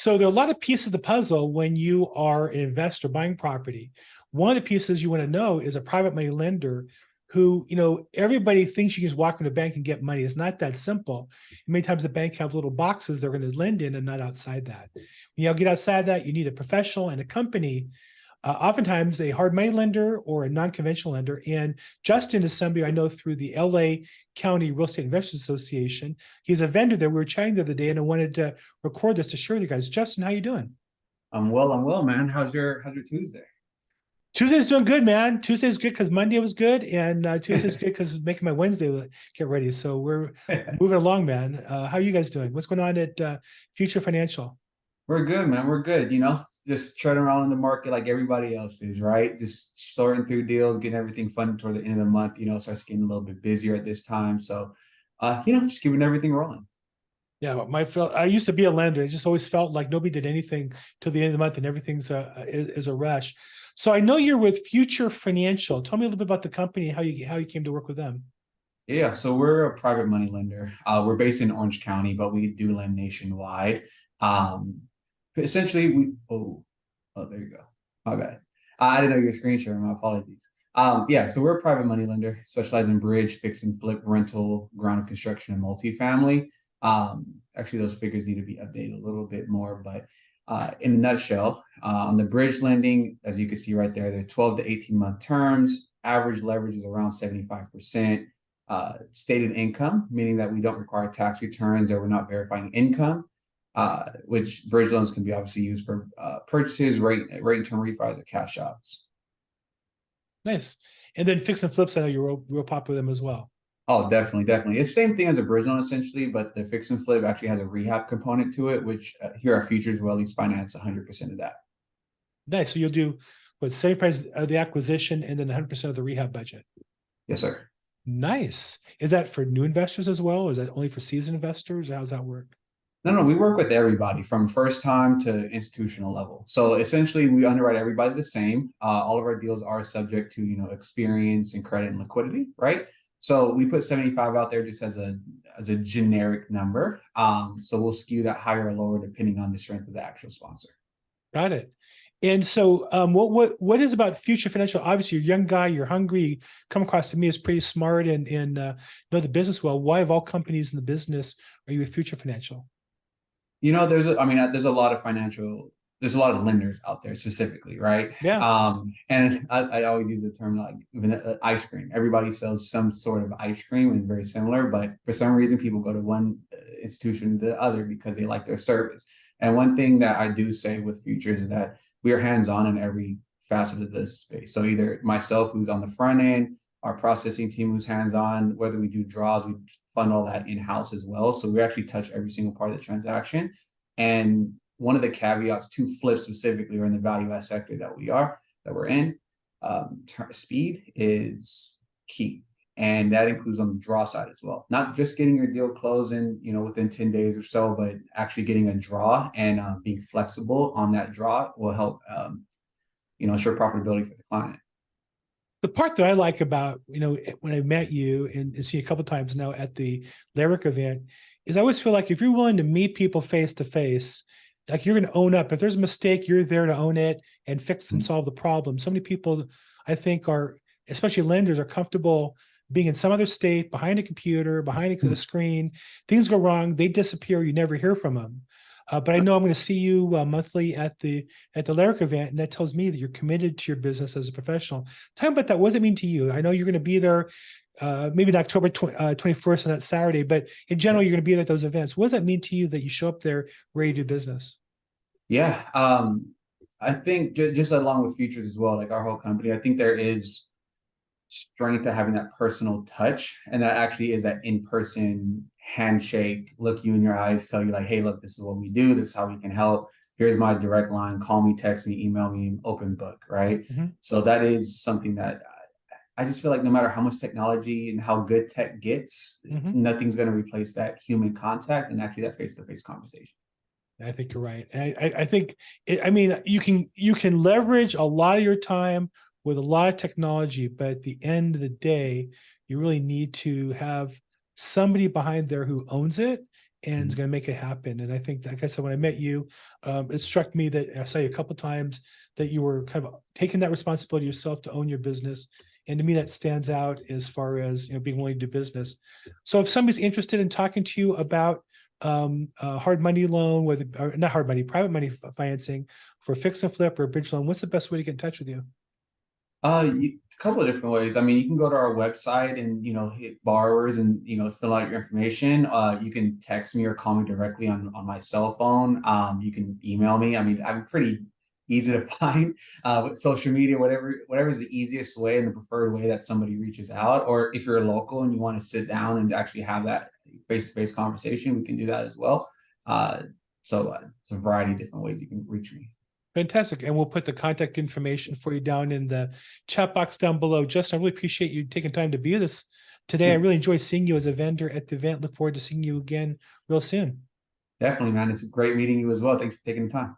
So there are a lot of pieces of the puzzle when you are an investor buying property. One of the pieces you want to know is a private money lender who, everybody thinks you can just walk into a bank and get money. It's not that simple. Many times the bank have little boxes they're going to lend in and not outside that. When you get outside that, you need a professional and a company, oftentimes a hard money lender or a non-conventional lender. And Justin is somebody I know through the LA County Real Estate Investors Association. He's a vendor there. We were chatting the other day and I wanted to record this to share with you guys. Justin, how you doing? I'm well, man. How's your Tuesday? Tuesday's doing good, man. Tuesday's good because Monday was good, and Tuesday's good because making my Wednesday get ready. So we're moving along, man. How are you guys doing? What's going on at Future Financial? We're good, man. We're good. Just treading around in the market like everybody else is, right? Just sorting through deals, getting everything funded toward the end of the month. Starts getting a little bit busier at this time. So, just keeping everything rolling. Yeah, I used to be a lender. It just always felt like nobody did anything till the end of the month, and everything's is a rush. So I know you're with Future Financial. Tell me a little bit about the company, how you came to work with them. Yeah, so we're a private money lender. We're based in Orange County, but we do lend nationwide. Um, Essentially, there you go. My bad. I didn't know you were screen sharing. My apologies. Yeah, so we're a private money lender, specialize in bridge, fix and flip, rental, ground construction, and multifamily. Actually, those figures need to be updated a little bit more, but in a nutshell, on the bridge lending, as you can see right there, they're 12 to 18-month terms. Average leverage is around 75%. Stated income, meaning that we don't require tax returns or we're not verifying income, which bridge loans can be obviously used for purchases, rate and term refis, or cash outs. Nice. And then fix and flips, I know you're real popular with them as well. Oh, definitely, definitely. It's the same thing as a bridge loan essentially, but the fix and flip actually has a rehab component to it, which here at Futures will at least finance 100% of that. Nice. So you'll do what, same price of the acquisition and then 100% of the rehab budget. Yes, sir. Nice. Is that for new investors as well? Or is that only for seasoned investors? How does that work? No, we work with everybody from first time to institutional level. So essentially, we underwrite everybody the same. All of our deals are subject to experience and credit and liquidity, right? So we put 75 out there just as a generic number. So we'll skew that higher or lower depending on the strength of the actual sponsor. Got it. And so, what is about Future Financial? Obviously, you're a young guy, you're hungry. You come across to me as pretty smart and know the business well. Why, of all companies in the business, are you with Future Financial? There's a lot of there's a lot of lenders out there specifically, right? Yeah. And I always use the term like even ice cream. Everybody sells some sort of ice cream and very similar, but for some reason people go to one institution to the other because they like their service. And one thing that I do say with Futures is that we are hands-on in every facet of this space. So either myself, who's on the front end, our processing team who's hands-on, whether we do draws, we fund all that in-house as well. So we actually touch every single part of the transaction. And one of the caveats to flip specifically, or in the value add sector that we're in, speed is key. And that includes on the draw side as well. Not just getting your deal closing, within 10 days or so, but actually getting a draw and being flexible on that draw will help, ensure profitability for the client. The part that I like about, when I met you and see you a couple of times now at the LAProbate event, is I always feel like if you're willing to meet people face to face, like you're going to own up. If there's a mistake, you're there to own it and fix and solve the problem. So many people, I think, especially lenders, are comfortable being in some other state, behind a computer, behind a screen. Things go wrong, they disappear. You never hear from them. But I know I'm going to see you monthly at the LAProbate event, and that tells me that you're committed to your business as a professional. Tell me about that. What does it mean to you? I know you're going to be there, maybe on October 21st on that Saturday, but in general, you're going to be at those events. What does that mean to you that you show up there ready to do business? Yeah, I think just along with Futures as well, like our whole company, I think there is strength to having that personal touch, and that actually is that in-person handshake, look you in your eyes, tell you like, hey, look, this is what we do, this is how we can help, here's my direct line, call me, text me, email me, open book, right? So that is something that I just feel like no matter how much technology and how good tech gets, nothing's going to replace that human contact and actually that face-to-face conversation. I think you're right. And I think you can leverage a lot of your time with a lot of technology, but at the end of the day, you really need to have somebody behind there who owns it and is going to make it happen. And I think, like I said, when I met you, it struck me that I saw you a couple times that you were kind of taking that responsibility yourself to own your business. And to me, that stands out as far as, being willing to do business. So if somebody's interested in talking to you about a hard money loan, whether or not hard money, private money financing for fix and flip or a bridge loan, what's the best way to get in touch with you? A couple of different ways. I mean, you can go to our website and hit borrowers and fill out your information. You can text me or call me directly on my cell phone. You can email me. I mean, I'm pretty easy to find with social media, whatever is the easiest way and the preferred way that somebody reaches out. Or if you're local and you want to sit down and actually have that face-to-face conversation, we can do that as well. So it's a variety of different ways you can reach me. Fantastic. And we'll put the contact information for you down in the chat box down below. Justin, I really appreciate you taking time to be with us today. I really enjoyed seeing you as a vendor at the event. Look forward to seeing you again real soon. Definitely, man. It's great meeting you as well. Thanks for taking the time.